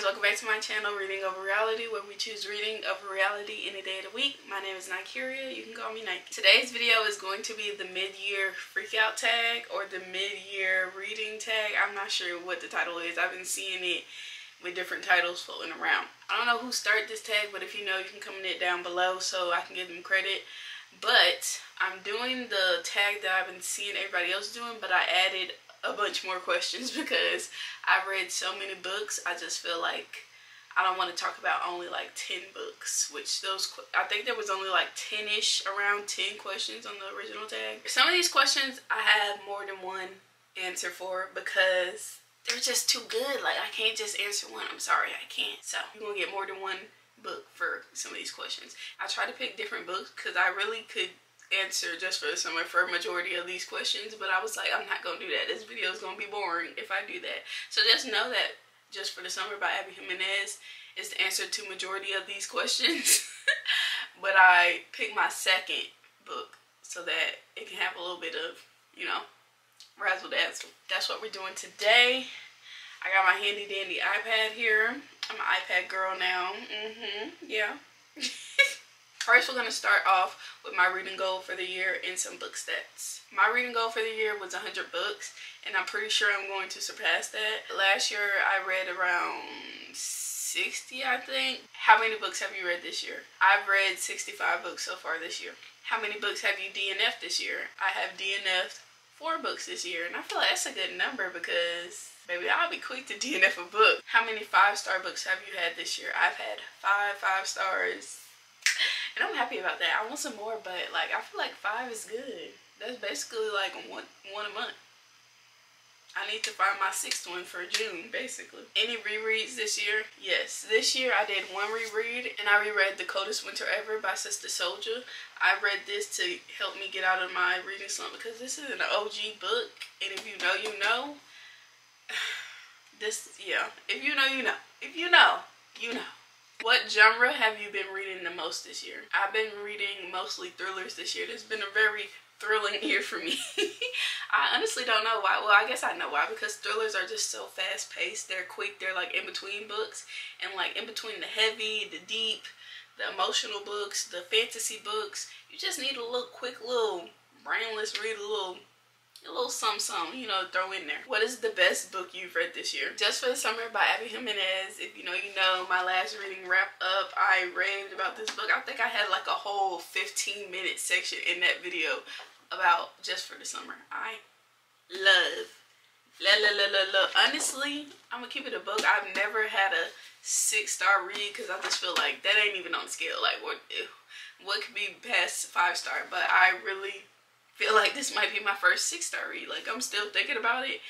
guys, welcome back to my channel, Reading Over Reality, where we choose reading over reality any day of the week. My name is Nikeria, you can call me Nike. Today's video is going to be the mid-year freakout tag or the mid-year reading tag. I'm not sure what the title is. I've been seeing it with different titles floating around. I don't know who started this tag, but if you know, you can comment it down below so I can give them credit. But I'm doing the tag that I've been seeing everybody else doing, but I added a bunch more questions because I've read so many books. I just feel like I don't want to talk about only like 10 books, which I think there was only like 10-ish, around 10 questions on the original tag. Some of these questions I have more than one answer for because they're just too good. Like, I can't just answer one. I'm sorry, I can't. So you're gonna get more than one book for some of these questions. I try to pick different books because I really could answer just for the summer for a majority of these questions, but I was like, I'm not gonna do that. This video is gonna be boring if I do that. So just know that Just for the Summer by Abby Jimenez is the answer to majority of these questions. But I picked my second book so that it can have a little bit of, you know, razzle dazzle. That's what we're doing today. I got my handy dandy iPad here. I'm an iPad girl now. Yeah. First, we're going to start off with my reading goal for the year and some book stats. My reading goal for the year was 100 books, and I'm pretty sure I'm going to surpass that. Last year, I read around 60, I think. How many books have you read this year? I've read 65 books so far this year. How many books have you DNF'd this year? I have DNF'd 4 books this year, and I feel like that's a good number because, baby, I'll be quick to DNF a book. How many 5-star books have you had this year? I've had 5 stars. And I'm happy about that. I want some more, but like, I feel like 5 is good. That's basically like one a month. I need to find my 6th one for June, basically. Any rereads this year? Yes. This year I did one reread, and I reread The Coldest Winter Ever by Sister Soldier. I read this to help me get out of my reading slump because this is an OG book, and if you know, you know. This, yeah. If you know, you know. If you know, you know. What genre have you been reading the most this year? I've been reading mostly thrillers this year. It's been a very thrilling year for me. I honestly don't know why. Well, I guess I know why, because thrillers are just so fast paced. They're quick. They're like in between books, and like in between the heavy, the deep, the emotional books, the fantasy books. You just need a little quick little brainless read, a little something, you know, throw in there. What is the best book you've read this year? Just for the Summer by Abby Jimenez. If you know, you know. My last reading wrap up, I raved about this book. I think I had like a whole 15-minute section in that video about Just for the Summer. I love. Honestly, I'm gonna keep it a book. I've never had a 6-star read because I just feel like that ain't even on scale. Like, what could be past 5-star? But I really feel like this might be my first 6-star read. Like, I'm still thinking about it.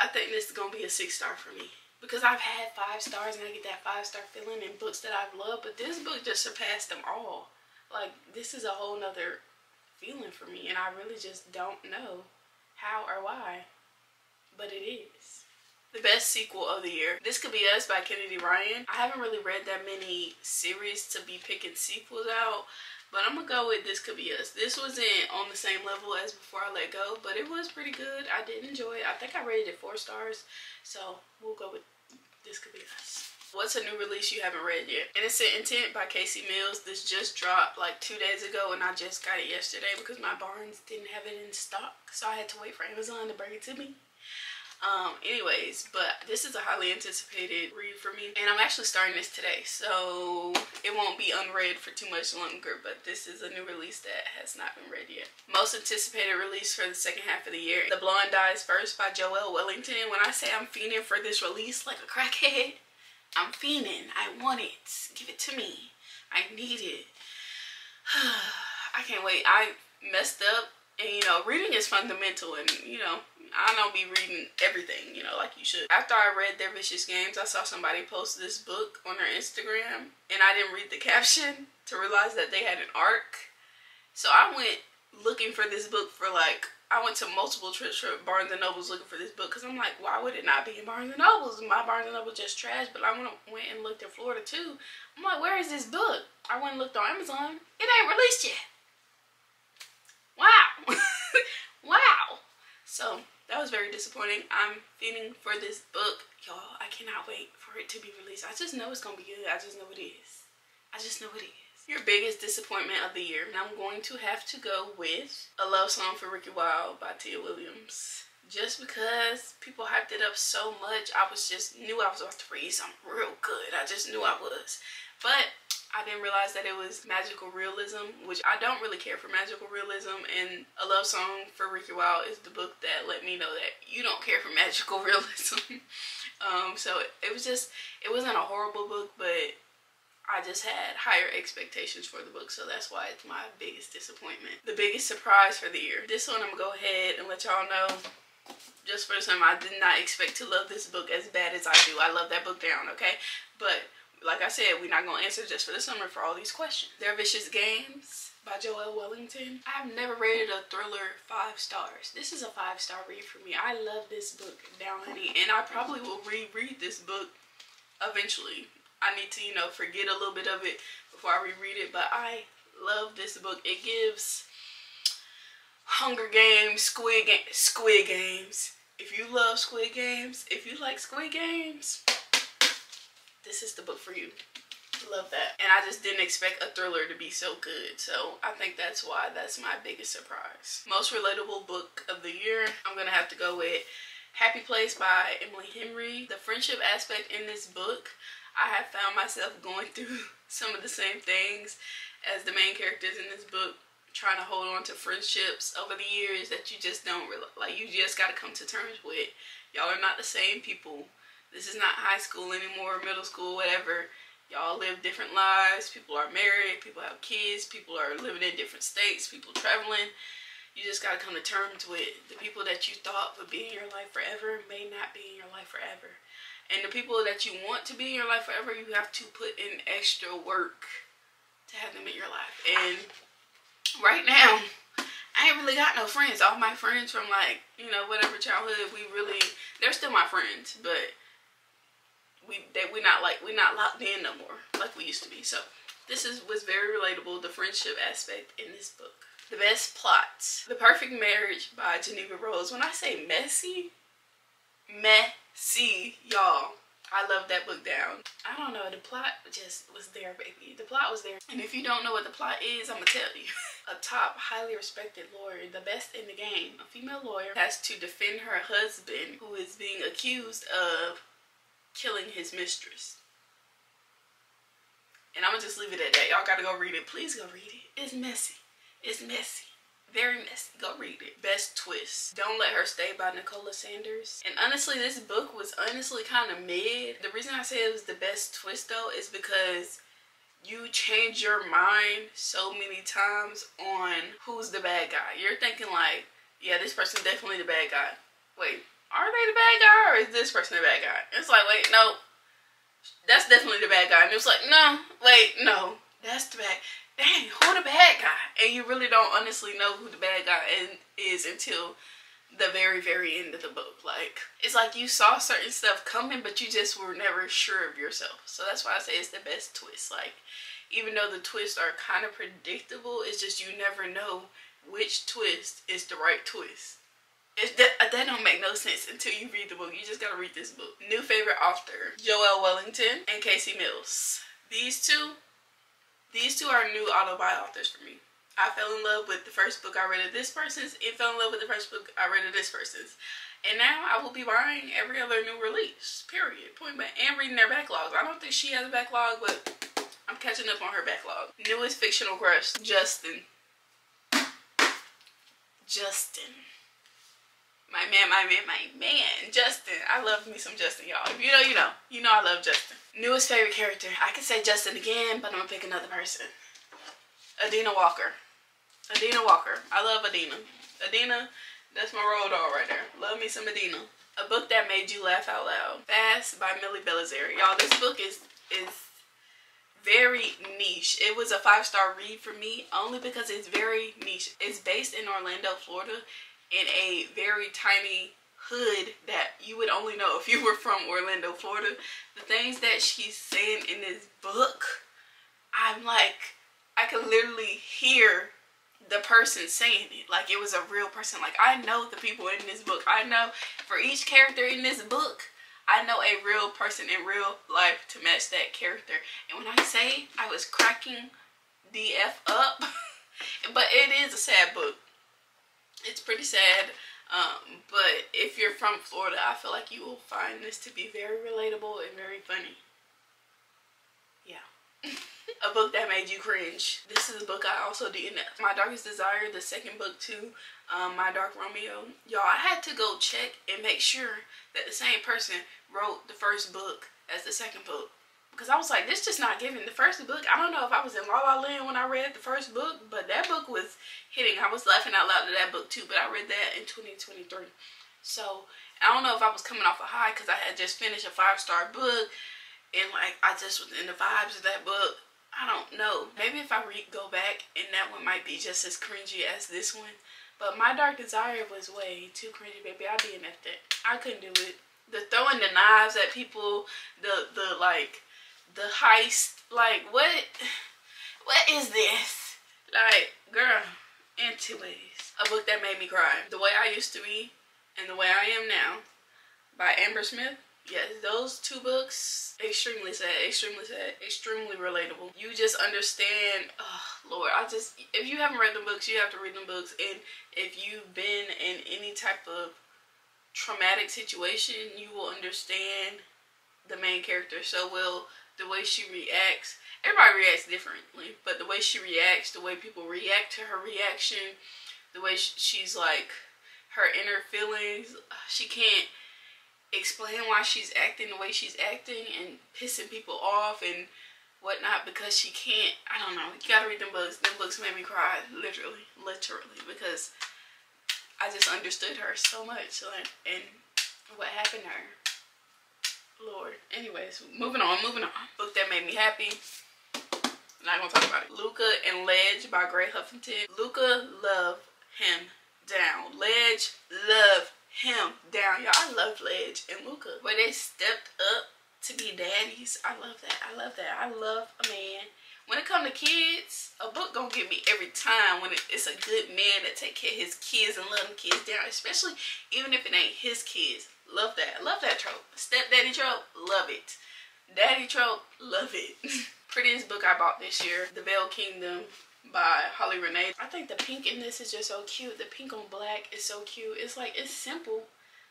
I think this is gonna be a 6-star for me because I've had 5 stars and I get that 5-star feeling in books that I've loved, but this book just surpassed them all. Like, this is a whole nother feeling for me, and I really just don't know how or why, but it is. The best sequel of the year. This Could Be Us by Kennedy Ryan. I haven't really read that many series to be picking sequels out, but I'm gonna go with This Could Be Us. This wasn't on the same level as Before I Let Go, but it was pretty good. I did enjoy it. I think I rated it 4 stars, so we'll go with This Could Be Us. What's a new release you haven't read yet? Innocent Intent by Casey Mills. This just dropped like 2 days ago, and I just got it yesterday because my Barnes didn't have it in stock, so I had to wait for Amazon to bring it to me. Anyways, but this is a highly anticipated read for me, and I'm actually starting this today, so it won't be unread for too much longer, but this is a new release that has not been read yet. Most anticipated release for the second half of the year. The Blonde Dies First by Joelle Wellington. When I say I'm fiending for this release like a crackhead, I'm fiending. I want it. Give it to me. I need it. I can't wait. I messed up, and you know, reading is fundamental, and you know, I don't be reading everything, you know, like you should. After I read Their Vicious Games, I saw somebody post this book on their Instagram, and I didn't read the caption to realize that they had an arc. So I went looking for this book for like, I went to multiple trips for Barnes & Nobles looking for this book because I'm like, why would it not be in Barnes & Nobles? My Barnes & Noble just trash, but I went and looked in Florida too. I'm like, where is this book? I went and looked on Amazon. It ain't released yet. Wow. Wow. So that was very disappointing. I'm fiending for this book, y'all. I cannot wait for it to be released. I just know it's gonna be good. I just know it is. I just know it is. Your biggest disappointment of the year. And I'm going to have to go with A Love Song for Ricky Wilde by Tia Williams. Just because people hyped it up so much, I knew I was about to read something real good. I just knew I was. But I didn't realize that it was magical realism, which I don't really care for magical realism, and A Love Song for Ricky Wilde is the book that let me know that you don't care for magical realism. So it wasn't a horrible book, but I just had higher expectations for the book, so that's why it's my biggest disappointment. The biggest surprise for the year. This one I'm gonna go ahead and let y'all know. Just for the summer, I did not expect to love this book as bad as I do. I love that book down, okay? But like I said, we're not gonna answer just for the summer for all these questions. They're Vicious Games by Joelle Wellington. I've never rated a thriller 5 stars. This is a 5-star read for me. I love this book down, honey, and I probably will reread this book eventually. I need to, you know, forget a little bit of it before I reread it, but I love this book. It gives Hunger Games, Squid Games. If you love Squid Games, if you like Squid Games, this is the book for you. Love that. And I just didn't expect a thriller to be so good, so I think that's why that's my biggest surprise. Most relatable book of the year, I'm gonna have to go with Happy Place by Emily Henry. The friendship aspect in this book, I have found myself going through some of the same things as the main characters in this book, trying to hold on to friendships over the years that you just don't really, like, you just got to come to terms with. Y'all are not the same people. This is not high school anymore, middle school, whatever. Y'all live different lives. People are married, people have kids, people are living in different states, people traveling. You just got to come to terms with the people that you thought would be in your life forever may not be in your life forever. And the people that you want to be in your life forever, you have to put in extra work to have them in your life. And right now, I ain't really got no friends. All my friends from, like, you know, whatever childhood, they're still my friends, but we're not locked in no more like we used to be. So this was very relatable, the friendship aspect in this book. The best plots. The Perfect Marriage by Geneva Rose. When I say messy, y'all. I love that book down. I don't know, the plot just was there, baby. The plot was there. And if you don't know what the plot is, I'm gonna tell you. A top, highly respected lawyer, the best in the game, a female lawyer, has to defend her husband who is being accused of killing his mistress. And I'm gonna just leave it at that. Y'all gotta go read it. Please go read it. It's messy. It's messy. Very messy. Go read it. Best twist. Don't Let Her Stay by Nicola Sanders. And honestly, this book was honestly kind of mid. The reason I say it was the best twist though is because you change your mind so many times on who's the bad guy. You're thinking like, yeah, this person's definitely the bad guy. Wait, are they the bad guy or is this person the bad guy? It's like, wait, no, that's definitely the bad guy. And it's like, no, wait, no, that's the bad. Dang, who the bad guy? And you really don't honestly know who the bad guy is until the very, very end of the book. Like, it's like you saw certain stuff coming, but you just were never sure of yourself. So that's why I say it's the best twist. Like, even though the twists are kind of predictable, it's just you never know which twist is the right twist. That don't make no sense until you read the book. You just gotta read this book. New favorite author, Joelle Wellington and Casey Mills. These two are new auto-buy authors for me. I fell in love with the first book I read of this person's and fell in love with the first book I read of this person's. And now I will be buying every other new release, period, point blank, and reading their backlogs. I don't think she has a backlog, but I'm catching up on her backlog. Newest fictional crush, Justin. My man, Justin. I love me some Justin, y'all. If you know, you know. You know I love Justin. Newest favorite character. I could say Justin again, but I'm gonna pick another person. Adina Walker. Adina Walker. I love Adina. Adina, that's my road dog right there. Love me some Adina. A book that made you laugh out loud. Fast by Millie Belizaire. Y'all, this book is very niche. It was a 5-star read for me only because it's very niche. It's based in Orlando, Florida, in a very tiny hood that you would only know if you were from Orlando, Florida. The things that she's saying in this book, I'm like, I could literally hear the person saying it like it was a real person. Like, I know the people in this book. I know for each character in this book, I know a real person in real life to match that character. And when I say I was cracking the F up, but it is a sad book. It's pretty sad. But if you're from Florida, I feel like you will find this to be very relatable and very funny. Yeah. A book that made you cringe. This is a book I also DNF'd. My Darkest Desire, the second book too. My Dark Romeo. Y'all, I had to go check and make sure that the same person wrote the first book as the second book. Because I was like, this just not giving. The first book, I don't know if I was in La La Land when I read the first book, but that book was hitting. I was laughing out loud at that book too, but I read that in 2023. So, I don't know if I was coming off a high because I had just finished a 5-star book and like I just was in the vibes of that book. I don't know. Maybe if I go back and that one might be just as cringy as this one. But My Dark Desire was way too cringy, baby. I DNF'd it. I couldn't do it. The throwing the knives at people, the heist, like what is this? Like, girl, in 2 ways. A book that made me cry. The Way I Used to Be and The Way I Am Now by Amber Smith. Yes, those 2 books, extremely sad, extremely relatable. You just understand, oh Lord, if you haven't read the books, you have to read them books. And if you've been in any type of traumatic situation, you will understand the main character so well. The way she reacts, everybody reacts differently, but the way she reacts, the way people react to her reaction, the way she's like, her inner feelings, she can't explain why she's acting the way she's acting and pissing people off and whatnot because she can't. I don't know. You gotta read them books. Them books made me cry, literally, because I just understood her so much, like, and what happened to her. Lord. Anyways, moving on. Book that made me happy. I'm not gonna talk about it. Luca and Ledge by Gray Huffington. Luca, love him down. Ledge, love him down. Y'all, I love Ledge and Luca. Where they stepped up to be daddies. I love that. I love that. I love a man. When it comes to kids, a book gonna get me every time when it's a good man that take care of his kids and love them kids down. Especially even if it ain't his kids. Love that. Love that trope. Stepdaddy trope, love it. Daddy trope, love it. Prettiest book I bought this year, The Veiled Kingdom by Holly Renee. I think the pink in this is just so cute. The pink on black is so cute. It's like, it's simple,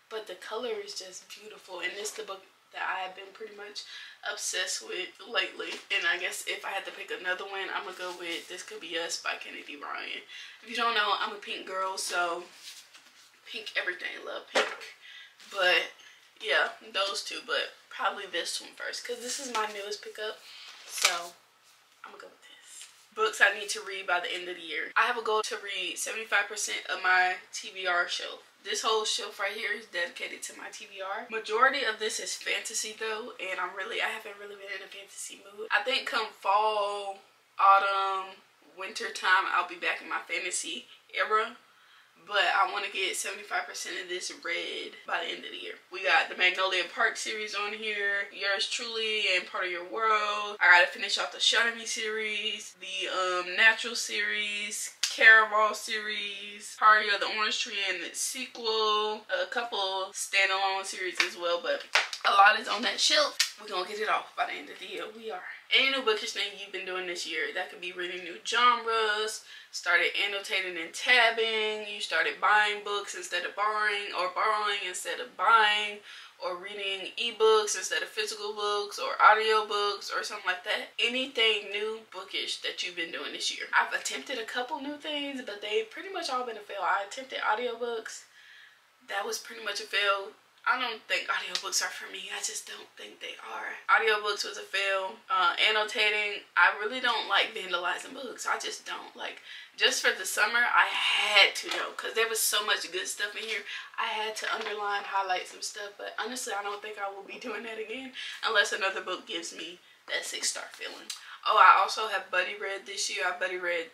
but the color is just beautiful. And this is the book that I have been pretty much obsessed with lately. And I guess if I had to pick another one, I'm gonna go with This Could Be Us by Kennedy Ryan. If you don't know, I'm a pink girl, so pink everything. Love pink. But yeah, those 2, but probably this one first because this is my newest pickup, so I'm gonna go with this. Books I need to read by the end of the year. I have a goal to read 75% of my TBR shelf. This whole shelf right here is dedicated to my TBR. Majority of this is fantasy though, and I haven't really been in a fantasy mood. I think come fall, autumn, winter time, I'll be back in my fantasy era. But I want to get 75% of this read by the end of the year. We got the Magnolia Park series on here, Yours Truly and Part of Your World. I gotta finish off the Shudder Me series, the Natural series, Caraval series, Party of the Orange Tree and the sequel, a couple standalone series as well, but a lot is on that shelf. We're gonna get it off by the end of the year. We are. Any new bookish thing you've been doing this year? That could be reading new genres, started annotating and tabbing, you started buying books instead of borrowing, or borrowing instead of buying, or reading ebooks instead of physical books, or audio books, or something like that. Anything new bookish that you've been doing this year. I've attempted a couple new things, but they've pretty much all been a fail. I attempted audiobooks. That was pretty much a fail. I don't think audiobooks are for me. I just don't think they are. Audiobooks was a fail. Annotating, I really don't like vandalizing books. I just don't. Like, just for the summer, I had to though, because there was so much good stuff in here. I had to underline, highlight some stuff, but honestly, I don't think I will be doing that again unless another book gives me that 6-star feeling. Oh, I also have buddy read this year. I buddy read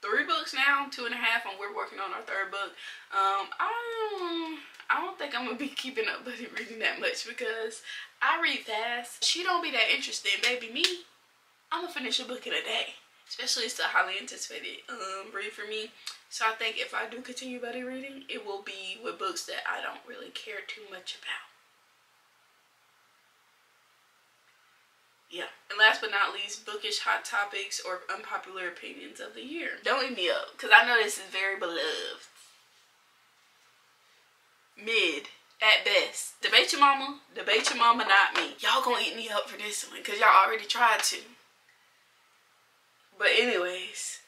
3 books now, 2.5, and we're working on our 3rd book. I don't think I'm gonna be keeping up buddy reading that much because I read fast. She don't be that interested, baby. Me, I'm gonna finish a book in a day. Especially it's a highly anticipated read for me. So I think if I do continue buddy reading, it will be with books that I don't really care too much about. And last but not least, bookish hot topics or unpopular opinions of the year. Don't eat me up, because I know this is very beloved. Mid, at best. Debate your mama, not me. Y'all gonna eat me up for this one, because y'all already tried to. But anyways,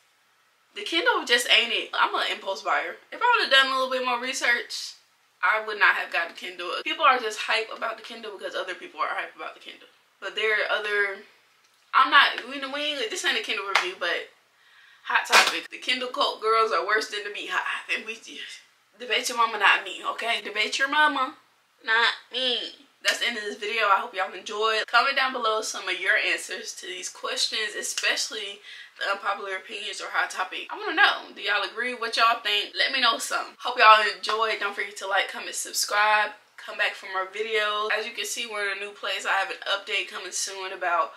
the Kindle just ain't it. I'm an impulse buyer. If I would have done a little bit more research, I would not have got the Kindle. People are just hype about the Kindle because other people are hype about the Kindle. But there are other, this ain't a Kindle review, but hot topic. The Kindle cult girls are worse than the Beehive. And we just, debate your mama, not me, okay? Debate your mama, not me. That's the end of this video. I hope y'all enjoyed. Comment down below some of your answers to these questions, especially the unpopular opinions or hot topic. I want to know, do y'all agree? What y'all think? Let me know some. Hope y'all enjoyed. Don't forget to like, comment, subscribe. Come back for more videos. As you can see, we're in a new place. I have an update coming soon about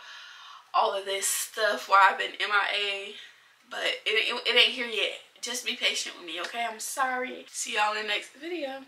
all of this stuff why I've been MIA, but it ain't here yet. Just be patient with me, okay? I'm sorry. See y'all in the next video.